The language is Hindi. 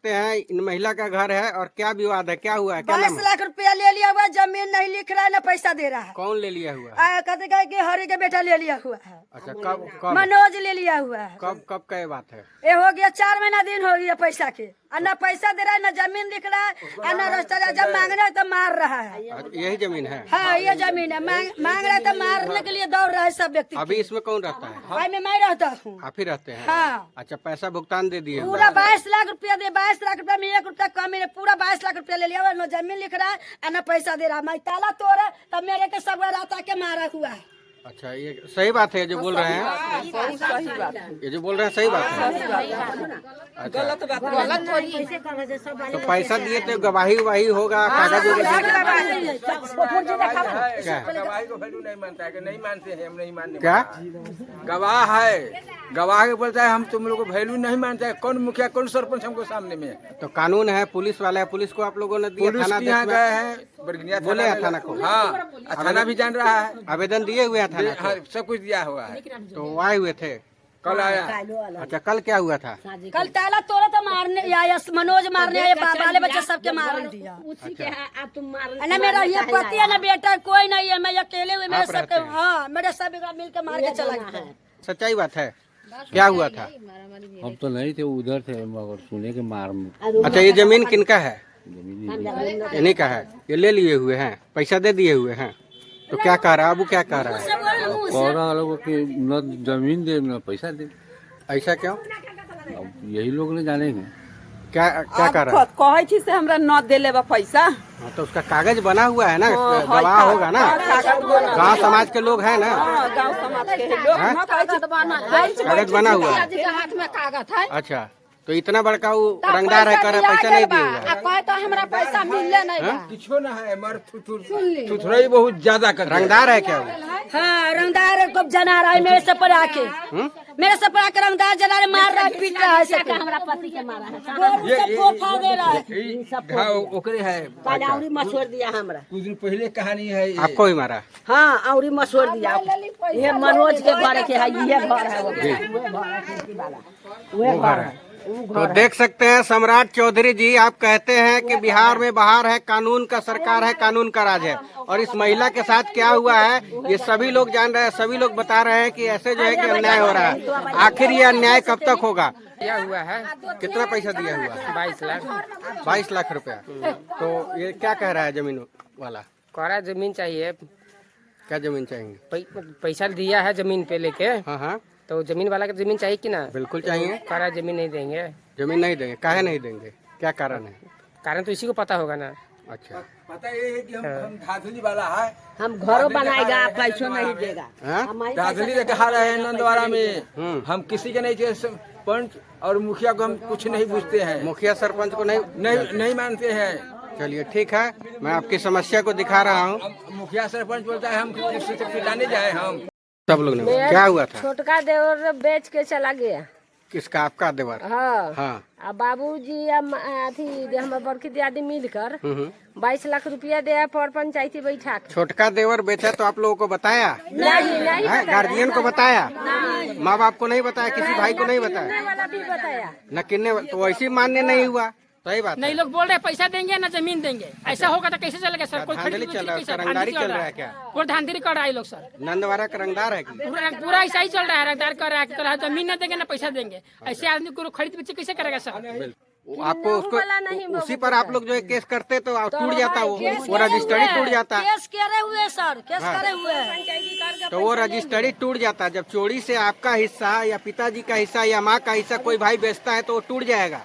सकते हैं इन महिला का घर है और क्या विवाद है, क्या हुआ है, क्या नाम 22 है? लाख रुपया ले लिया हुआ है, जमीन नहीं लिख रहा है न पैसा दे रहा है। कौन ले लिया हुआ है? कहते कहे कि हरि के बेटा ले लिया हुआ है, अच्छा, कब कब मनोज ले लिया हुआ है। कब का ये बात है? ये हो गया 4 महीना दिन हो गया पैसा के, और न पैसा दे रहा है, न जमीन दिख रहा है, और न रास्ता जब मांगना है तो मार रहा है। यही जमीन है? हाँ, ये जमीन है, मांग रहा है तो मारने के लिए दौड़ रहा है सब व्यक्ति। अभी इसमें कौन रहता है? भाई में मैं रहता हूँ। आप ही रहते हैं? हाँ। अच्छा, पैसा भुगतान दे दिए? पूरा 22 लाख रुपया दे, 22 लाख रुपया में 1 रुपया कम है, पूरा 22 लाख रुपया ले लिया, न जमीन लिख रहा है और न पैसा दे रहा है। मैं ताला तोड़ा तब मेरे के सब रात आके मारा हुआ है। अच्छा, ये सही बात है जो बोल रहे हैं? सही बात है, ये जो बोल रहे हैं सही बात है? अच्छा, गलत बात तो पैसा दिए तो गवाही वही होगा, कागज वगैरह? क्या गवाही को वैल्यू नहीं मानता है कि नहीं मानते हैं, हम नहीं मानते। क्या गवाह है, गवाह के बोलता है हम तुम लोग को वैल्यू नहीं मानता है। कौन मुखिया कौन सरपंच हमको सामने में है? तो कानून है, पुलिस वाला है, पुलिस को आप लोगों ने दिया? पुलिस थाना के यहाँ देख में गए हैं, बरगनिया बोले हैं थाना को? हाँ, थाना भी जान रहा है, आवेदन दिए हुए हैं थाना हाँ, को? सब कुछ दिया हुआ है। तो आए हुए थे? कल आया। अच्छा, कल क्या हुआ था? कल ताला तोड़ा तो मारने आया, मनोज मारने आया, बाले बच्चे सबके मार दिया। न मेरा ये पति है न बेटा, कोई नहीं है, मैं अकेले हुई, मेरे आप रहते सबके हैं? हाँ, मेरे सब मिल के मार के चला गया। सच्चाई बात है? क्या हुआ था? हम तो नहीं थे, उधर थे, मगर सुने के मार अच्छा, ये जमीन किनका है? जमीन इन्हीं का है? ये ले लिए हुए हैं, पैसा दे दिए हुए हैं? तो क्या कह रहा है, अब क्या कह रहा है? कह रहा लोग कि न जमीन दे न पैसा दे। ऐसा क्यों? अब यही लोग ने जानेंगे। क्या क्या कह रहा है? कहे छी से हमरा न देले बा पैसा। हाँ, तो उसका कागज बना हुआ है ना, गवाह होगा ना, गांव समाज के लोग हैं ना? गांव समाज के लोग हाँ? न कहे छी कागज बना हुआ है? हाथ में कागज है, अच्छा, तो इतना बड़का वो रंगदार है, कर रहा है पैसा नहीं दिएगा? कहे तो हमरा पैसा मिलले नहीं बा। किछो ना है, मर थुथुरई बहुत ज्यादा कर रंगदार है क्या वो? हाँ, रंगदार को जना रहा है मेरे से पर आके, मेरे से पर आके रंगदार जना रहा, मार रहा है, पीट रहा है सबके। हमरा पति के मारा है, गोरू से फोफा दे रहा है। घाव ओकरे है। औरी मशवर दिया हमरा। कुछ दिन पहले कहानी है ये। आपको ही मारा? हाँ, औरी मशवर दिया। ये मनोज के घर के है, ये घर है, वो घर है। तो देख सकते हैं सम्राट चौधरी जी, आप कहते हैं कि बिहार में बाहर है, कानून का सरकार है, कानून का राज है, और इस महिला के साथ क्या हुआ है ये सभी लोग जान रहे हैं, सभी लोग बता रहे हैं कि ऐसे जो है कि अन्याय हो रहा है। आखिर ये अन्याय कब तक होगा? दिया हुआ है कितना पैसा दिया हुआ? 22 लाख। 22 लाख रुपया। तो ये क्या कह रहा है जमीन वाला? कह रहा है जमीन चाहिए। क्या जमीन चाहिए? पैसा दिया है जमीन पे लेके, हाँ हाँ, तो जमीन वाला का जमीन चाहिए कि ना? बिल्कुल चाहिए। कह रहा है जमीन नहीं देंगे। जमीन नहीं देंगे? काहे नहीं देंगे, क्या कारण है? कारण तो इसी को पता होगा ना। अच्छा, पता ये है कि हम धाधुली वाला है, हम घरों बनाएगा, पैसों नहीं देगा। हाँ? धाधुली कहा रहे हैं नंदवारा में। हम किसी के नहीं, पंच और मुखिया को हम कुछ नहीं पूछते हैं, मुखिया सरपंच को नहीं मानते हैं। चलिए ठीक है, मैं आपकी समस्या को दिखा रहा हूँ। मुखिया सरपंच बोलता है हम किसी से पिटाने जाए। हम सब लोग ने क्या हुआ था? छोटका देवर बेच के चला गया। किसका? आपका देवर? हाँ, हाँ। अब बाबूजी अथी हम बड़की दियादी मिलकर 22 लाख रुपया दिया पर पंचायती बैठा के। छोटका देवर बेचा तो आप लोगों को बताया? नहीं गार्जियन को बताया? माँ बाप को नहीं बताया? किसी भाई को नहीं बताया? वाला भी बताया। न किन्ने, तो वैसे मान्य नहीं हुआ। सही बात नहीं, लोग बोल रहे हैं पैसा देंगे ना जमीन देंगे, ऐसा होगा तो कैसे चलेगा सर? कोई धांधली चल रहा है, उसका रंगदारी चल रहा है क्या? कोई धांधली कर रहा है लोग सर, नंदवारा का रंगदार है कि? पूरा ऐसा ही चल रहा है, रंगदार कर रहा है, कह रहा है जमीन न देंगे ना पैसा देंगे। ऐसे आदमी को खरीद बेच कैसे करेगा सर? आपको उसको उसी पर आप लोग जो है केस करते तो टूट जाता, वो रजिस्ट्री टूट जाता। केस करे हुए सर, केस करे हुए, तो वो रजिस्ट्री टूट जाता। जब चोरी से आपका हिस्सा या पिताजी का हिस्सा या माँ का हिस्सा कोई भाई बेचता है तो वो टूट जाएगा।